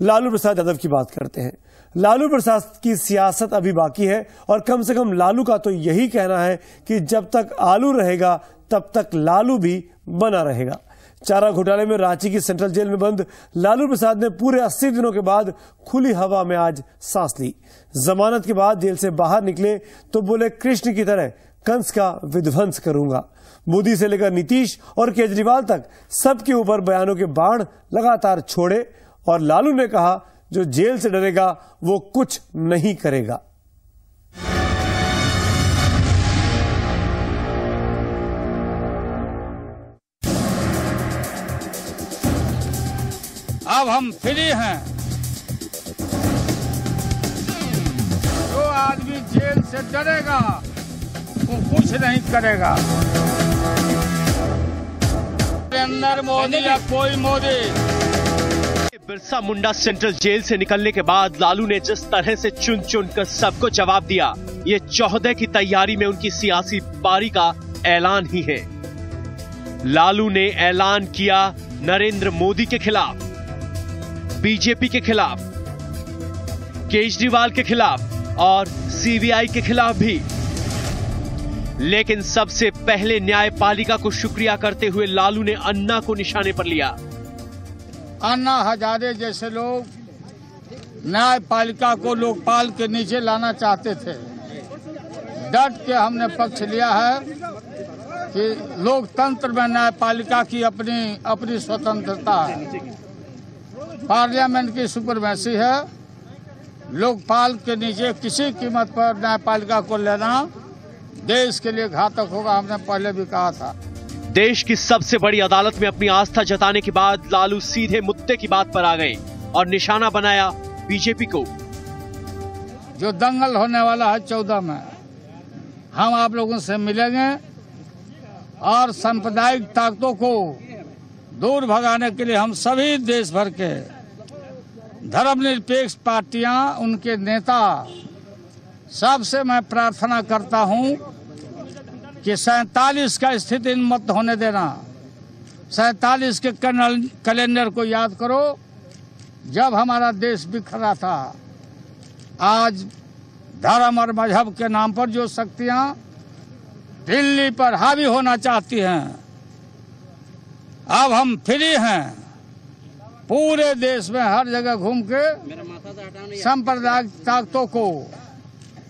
लालू प्रसाद यादव की बात करते हैं। लालू प्रसाद की सियासत अभी बाकी है और कम से कम लालू का तो यही कहना है कि जब तक आलू रहेगा तब तक लालू भी बना रहेगा। चारा घोटाले में रांची की सेंट्रल जेल में बंद लालू प्रसाद ने पूरे 80 दिनों के बाद खुली हवा में आज सांस ली। जमानत के बाद जेल से बाहर निकले तो बोले कृष्ण की तरह कंस का विध्वंस करूंगा। मोदी से लेकर नीतीश और केजरीवाल तक सबके ऊपर बयानों के बाण लगातार छोड़े और लालू ने कहा जो जेल से डरेगा वो कुछ नहीं करेगा। अब हम फ्री हैं। जो आदमी जेल से डरेगा वो कुछ नहीं करेगा। नरेंद्र मोदी या कोई मोदी। बिरसा मुंडा सेंट्रल जेल से निकलने के बाद लालू ने जिस तरह से चुन चुन कर सबको जवाब दिया, ये 14 की तैयारी में उनकी सियासी पारी का ऐलान ही है। लालू ने ऐलान किया नरेंद्र मोदी के खिलाफ, बीजेपी के खिलाफ, केजरीवाल के खिलाफ और सीबीआई के खिलाफ भी। लेकिन सबसे पहले न्यायपालिका को शुक्रिया करते हुए लालू ने अन्ना को निशाने पर लिया। अन्ना हजारे जैसे लोग न्यायपालिका को लोकपाल के नीचे लाना चाहते थे। डट के हमने पक्ष लिया है कि लोकतंत्र में न्यायपालिका की अपनी स्वतंत्रता है, पार्लियामेंट की सुपरमेसी है। लोकपाल के नीचे किसी कीमत पर न्यायपालिका को लेना देश के लिए घातक होगा, हमने पहले भी कहा था। देश की सबसे बड़ी अदालत में अपनी आस्था जताने के बाद लालू सीधे मुद्दे की बात पर आ गए और निशाना बनाया बीजेपी को। जो दंगल होने वाला है 14 में, हम आप लोगों से मिलेंगे और सांप्रदायिक ताकतों को दूर भगाने के लिए हम सभी देश भर के धर्मनिरपेक्ष पार्टियां, उनके नेता, सबसे मैं प्रार्थना करता हूं कि 47 का स्थिति मत होने देना। 47 के कैलेंडर को याद करो, जब हमारा देश बिखरा था। आज धर्म और मजहब के नाम पर जो शक्तियां दिल्ली पर हावी होना चाहती हैं, अब हम फ्री हैं। पूरे देश में हर जगह घूम के सांप्रदायिक ताकतों को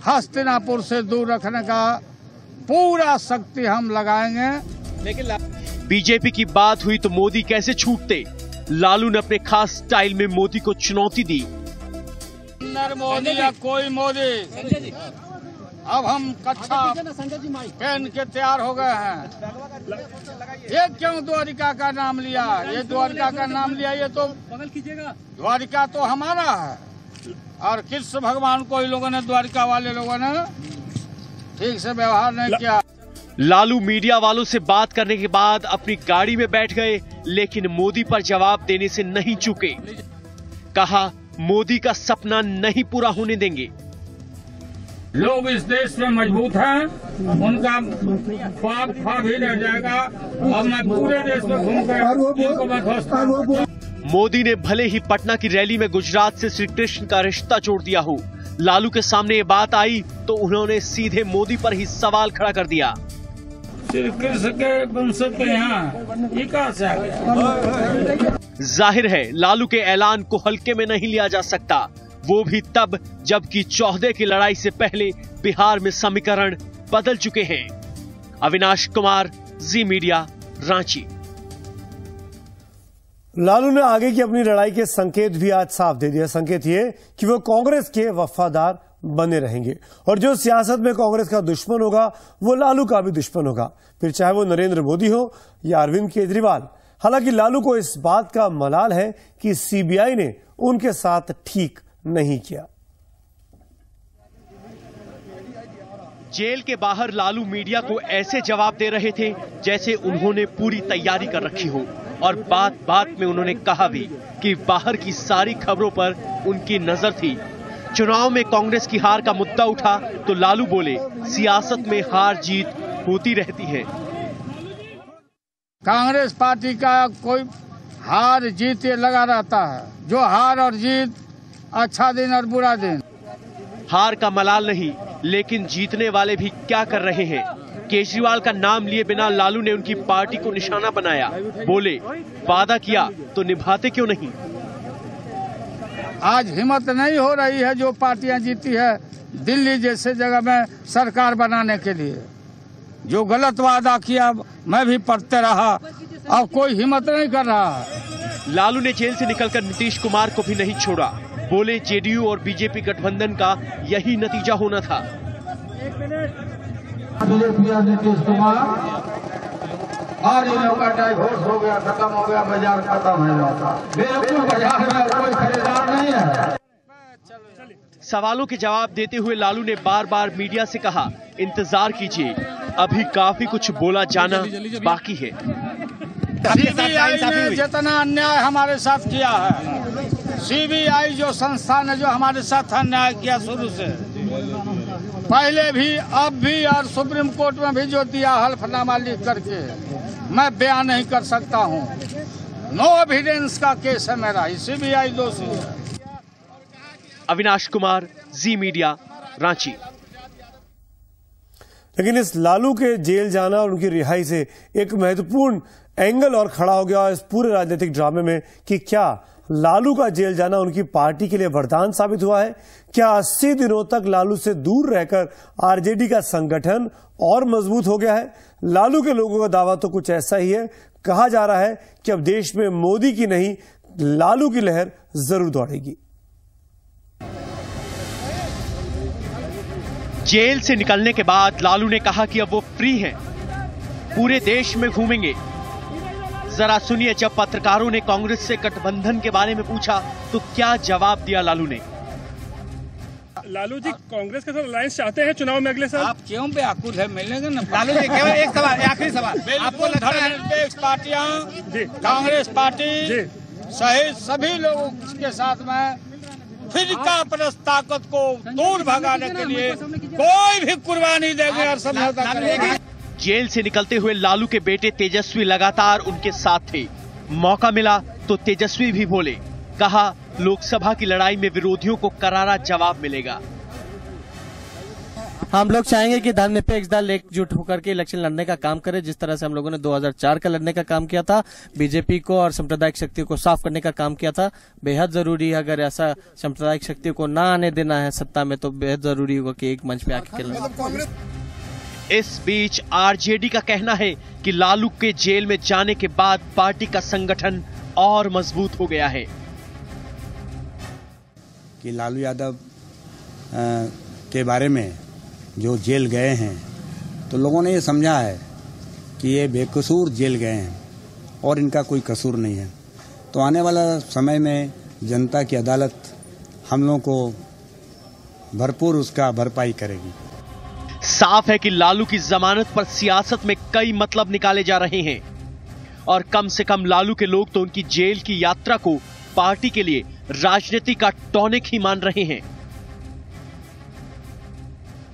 हस्तिनापुर से दूर रखने का पूरा शक्ति हम लगाएंगे। लेकिन बीजेपी की बात हुई तो मोदी कैसे छूटते। लालू ने अपने खास स्टाइल में मोदी को चुनौती दी। नरेंद्र मोदी या कोई मोदी। अब हम कच्छा पहन के तैयार हो गए हैं। ये क्यों द्वारिका का नाम लिया? ये द्वारिका का नाम लिया, ये तो द्वारिका तो हमारा है और कृष्ण भगवान को इन लोगों ने, द्वारिका वाले लोगों ने ठीक से व्यवहार नहीं किया। लालू मीडिया वालों से बात करने के बाद अपनी गाड़ी में बैठ गए, लेकिन मोदी पर जवाब देने से नहीं चूके। कहा मोदी का सपना नहीं पूरा होने देंगे। लोग इस देश में मजबूत हैं, उनका ख्वाब ख्वाब ही रह जाएगा। अब मैं पूरे देश में घूमकर मोदी ने भले ही पटना की रैली में गुजरात से श्री कृष्ण का रिश्ता जोड़ दिया हो, लालू के सामने ये बात आई तो उन्होंने सीधे मोदी पर ही सवाल खड़ा कर दिया। श्री कृष्ण के वंश के यहाँ ये कहाँ से आ गया? जाहिर है लालू के ऐलान को हल्के में नहीं लिया जा सकता, वो भी तब जबकि 14 की लड़ाई से पहले बिहार में समीकरण बदल चुके हैं। अविनाश कुमार, जी मीडिया, रांची। लालू ने आगे की अपनी लड़ाई के संकेत भी आज साफ दे दिया। संकेत ये कि वो कांग्रेस के वफादार बने रहेंगे और जो सियासत में कांग्रेस का दुश्मन होगा वो लालू का भी दुश्मन होगा, फिर चाहे वो नरेंद्र मोदी हो या अरविंद केजरीवाल। हालांकि लालू को इस बात का मलाल है कि सीबीआई ने उनके साथ ठीक नहीं किया। जेल के बाहर लालू मीडिया को ऐसे जवाब दे रहे थे जैसे उन्होंने पूरी तैयारी कर रखी हो और बात बात में उन्होंने कहा भी कि बाहर की सारी खबरों पर उनकी नजर थी। चुनाव में कांग्रेस की हार का मुद्दा उठा तो लालू बोले सियासत में हार जीत होती रहती है। कांग्रेस पार्टी का कोई हार जीत ये लगा रहता है, जो हार और जीत, अच्छा दिन और बुरा दिन। हार का मलाल नहीं, लेकिन जीतने वाले भी क्या कर रहे हैं। केजरीवाल का नाम लिए बिना लालू ने उनकी पार्टी को निशाना बनाया। बोले वादा किया तो निभाते क्यों नहीं। आज हिम्मत नहीं हो रही है जो पार्टियां जीती है दिल्ली जैसे जगह में सरकार बनाने के लिए। जो गलत वादा किया मैं भी पढ़ते रहा, अब कोई हिम्मत नहीं कर रहा। लालू ने जेल से निकलकर नीतीश कुमार को भी नहीं छोड़ा। बोले जेडीयू और बीजेपी गठबंधन का यही नतीजा होना था। बीजेपी और नीतीश कुमार आज इन लोगों का डाइवोर्स हो गया, खत्म हो गया, बाजार खत्म है जाता। बिल्कुल बाजार में कोई खरीदार नहीं है। सवालों के जवाब देते हुए लालू ने बार बार मीडिया से कहा, इंतजार कीजिए, अभी काफी कुछ बोला जाना बाकी है। सीबीआई ने जितना अन्याय हमारे साथ किया है, सीबीआई जो संस्थान है जो हमारे साथ अन्याय किया शुरू से, पहले भी अब भी और सुप्रीम कोर्ट में भी जो दिया हल्फनामा लिख करके, मैं बयान नहीं कर सकता हूँ। नो एविडेंस का केस है मेरा, सीबीआई दोषी है। अविनाश कुमार, जी मीडिया, रांची। लेकिन इस लालू के जेल जाना और उनकी रिहाई से एक महत्वपूर्ण एंगल और खड़ा हो गया इस पूरे राजनीतिक ड्रामे में कि क्या लालू का जेल जाना उनकी पार्टी के लिए वरदान साबित हुआ है। क्या 80 दिनों तक लालू से दूर रहकर आरजेडी का संगठन और मजबूत हो गया है। लालू के लोगों का दावा तो कुछ ऐसा ही है। कहा जा रहा है कि अब देश में मोदी की नहीं, लालू की लहर जरूर दौड़ेगी। जेल से निकलने के बाद लालू ने कहा कि अब वो फ्री हैं, पूरे देश में घूमेंगे। जरा सुनिए, जब पत्रकारों ने कांग्रेस से गठबंधन के बारे में पूछा तो क्या जवाब दिया लालू ने। लालू जी कांग्रेस के साथ अलायंस चाहते हैं चुनाव में अगले साल। आप क्यों व्याकुल है, मिलेंगे ना। लालू जी केवल एक सवाल, आखिरी सवाल, आपको धर्मनिरपेक्ष पार्टियां, कांग्रेस पार्टी सहित सभी लोगों के साथ में फिरका परस्त ताकत को दूर भगाने के लिए कोई भी कुर्बानी देंगे और समझौता करेंगे। जेल से निकलते हुए लालू के बेटे तेजस्वी लगातार उनके साथ थे। मौका मिला तो तेजस्वी भी बोले, कहा लोकसभा की लड़ाई में विरोधियों को करारा जवाब मिलेगा। हम लोग चाहेंगे कि धर्मनिरपेक्ष दल एकजुट होकर के इलेक्शन लड़ने का काम करे, जिस तरह से हम लोगों ने 2004 का लड़ने का काम किया था, बीजेपी को और सांप्रदायिक शक्तियों को साफ करने का काम किया था। बेहद जरूरी है, अगर ऐसा सांप्रदायिक शक्तियों को ना आने देना है सत्ता में, तो बेहद जरूरी होगा कि एक मंच पे आके खेलना। इस बीच आरजेडी का कहना है कि लालू के जेल में जाने के बाद पार्टी का संगठन और मजबूत हो गया है। कि लालू यादव के बारे में जो जेल गए हैं, तो लोगों ने ये समझा है कि ये बेकसूर जेल गए हैं और इनका कोई कसूर नहीं है। तो आने वाला समय में जनता की अदालत हम लोगों को भरपूर उसका भरपाई करेगी। साफ है कि लालू की जमानत पर सियासत में कई मतलब निकाले जा रहे हैं और कम से कम लालू के लोग तो उनकी जेल की यात्रा को पार्टी के लिए राजनीति का टॉनिक ही मान रहे हैं।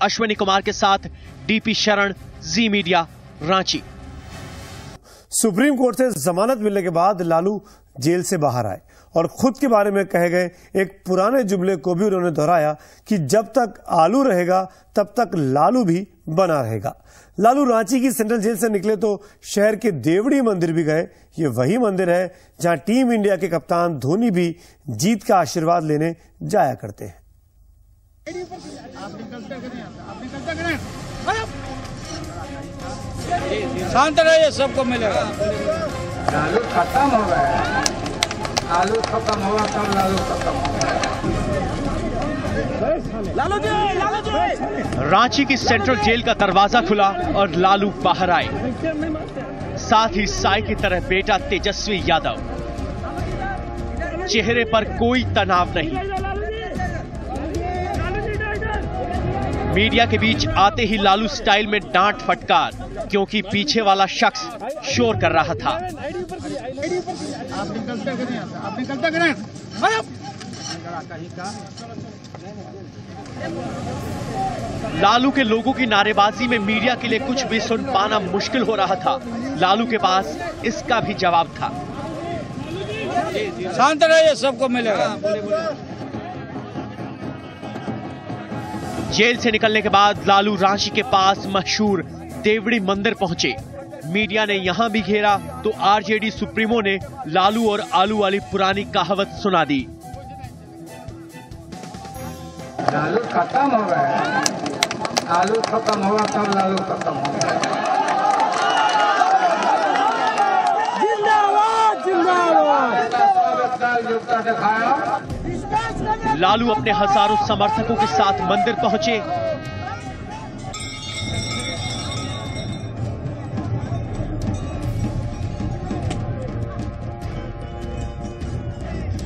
अश्विनी कुमार के साथ डीपी शरण, जी मीडिया, रांची। सुप्रीम कोर्ट से जमानत मिलने के बाद लालू जेल से बाहर आए और खुद के बारे में कहे गए एक पुराने जुमले को भी उन्होंने दोहराया कि जब तक आलू रहेगा तब तक लालू भी बना रहेगा। लालू रांची की सेंट्रल जेल से निकले तो शहर के देवड़ी मंदिर भी गए। ये वही मंदिर है जहां टीम इंडिया के कप्तान धोनी भी जीत का आशीर्वाद लेने जाया करते हैं। शांत रहिए, सबको मिलेगा। लालू खत्म हो गया, आलू खत्म होगा तब लालू खत्म होगा। रांची की सेंट्रल जेल का दरवाजा खुला और लालू बाहर आए, साथ ही साई की तरह बेटा तेजस्वी यादव। चेहरे पर कोई तनाव नहीं। मीडिया के बीच आते ही लालू स्टाइल में डांट फटकार, क्योंकि पीछे वाला शख्स शोर कर रहा था। लालू के लोगों की नारेबाजी में मीडिया के लिए कुछ भी सुन पाना मुश्किल हो रहा था। लालू के पास इसका भी जवाब था। शांत रहिए, सबको मिलेगा। जेल से निकलने के बाद लालू रांची के पास मशहूर देवड़ी मंदिर पहुंचे। मीडिया ने यहां भी घेरा तो आरजेडी सुप्रीमो ने लालू और आलू वाली पुरानी कहावत सुना दी। लालू खत्म हो गया, आलू खत्म होगा तब लालू खत्म होगा। जिंदाबाद जिंदाबाद। दिखाया। लालू अपने हजारों समर्थकों के साथ मंदिर पहुंचे।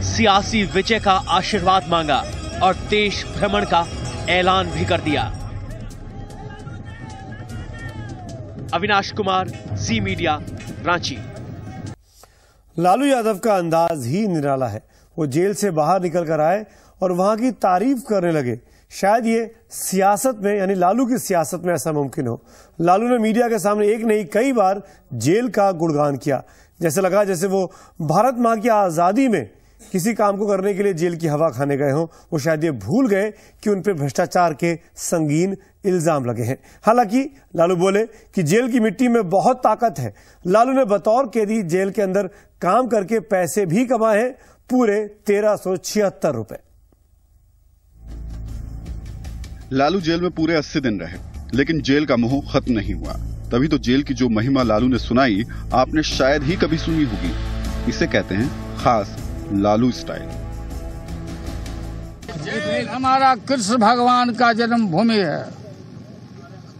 सियासी विजय का आशीर्वाद मांगा और देश भ्रमण का ऐलान भी कर दिया। अविनाश कुमार, जी मीडिया, रांची। लालू यादव का अंदाज ही निराला है। वो जेल से बाहर निकल कर आए और वहां की तारीफ करने लगे। शायद ये सियासत में, यानी लालू की सियासत में ऐसा मुमकिन हो। लालू ने मीडिया के सामने एक नहीं कई बार जेल का गुणगान किया। जैसे लगा जैसे वो भारत मां की आजादी में किसी काम को करने के लिए जेल की हवा खाने गए हों। वो शायद ये भूल गए कि उन पर भ्रष्टाचार के संगीन इल्जाम लगे हैं। हालांकि लालू बोले कि जेल की मिट्टी में बहुत ताकत है। लालू ने बतौर कैदी जेल के अंदर काम करके पैसे भी कमाए हैं, पूरे 1376 रुपए। लालू जेल में पूरे 80 दिन रहे, लेकिन जेल का मोह खत्म नहीं हुआ। तभी तो जेल की जो महिमा लालू ने सुनाई, आपने शायद ही कभी सुनी होगी। इसे कहते हैं खास लालू स्टाइल। जेल हमारा कृष्ण भगवान का जन्म भूमि है।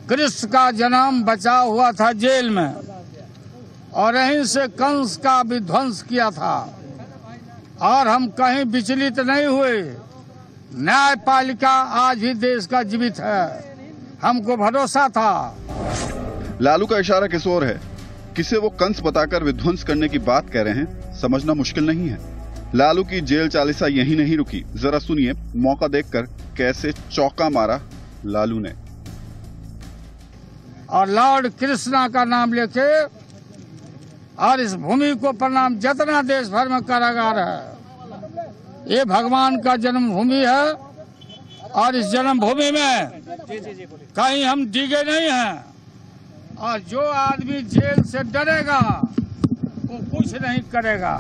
कृष्ण का जन्म बचा हुआ था जेल में और यहीं से कंस का विध्वंस किया था। और हम कहीं विचलित नहीं हुए। न्यायपालिका आज भी देश का जीवित है, हमको भरोसा था। लालू का इशारा किस ओर है? किसे वो कंस बताकर विध्वंस करने की बात कह रहे हैं, समझना मुश्किल नहीं है। लालू की जेल चालीसा यहीं नहीं रुकी। जरा सुनिए मौका देखकर कैसे चौका मारा लालू ने। और लॉर्ड कृष्णा का नाम लेके और इस भूमि को प्रणाम। जितना देश भर में कारागार है, ये भगवान का जन्मभूमि है और इस जन्मभूमि में कहीं हम डिगे नहीं हैं। और जो आदमी जेल से डरेगा वो कुछ नहीं करेगा।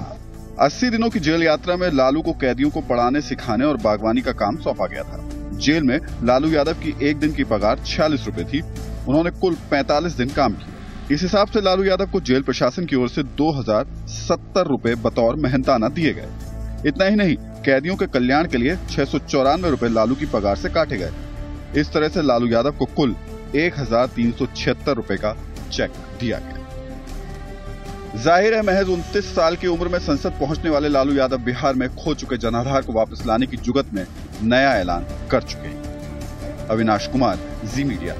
80 दिनों की जेल यात्रा में लालू को कैदियों को पढ़ाने, सिखाने और बागवानी का काम सौंपा गया था। जेल में लालू यादव की एक दिन की पगार 46 रुपए थी। उन्होंने कुल 45 दिन काम किया। इस हिसाब से लालू यादव को जेल प्रशासन की ओर से 2070 रुपए बतौर मेहनताना दिए गए। इतना ही नहीं, कैदियों के कल्याण के लिए 694 रुपए लालू की पगार से काटे गए। इस तरह से लालू यादव को कुल 1376 रुपए का चेक दिया गया। जाहिर है महज 29 साल की उम्र में संसद पहुंचने वाले लालू यादव बिहार में खो चुके जनाधार को वापस लाने की जुगत में नया ऐलान कर चुके हैं। अविनाश कुमार, जी मीडिया।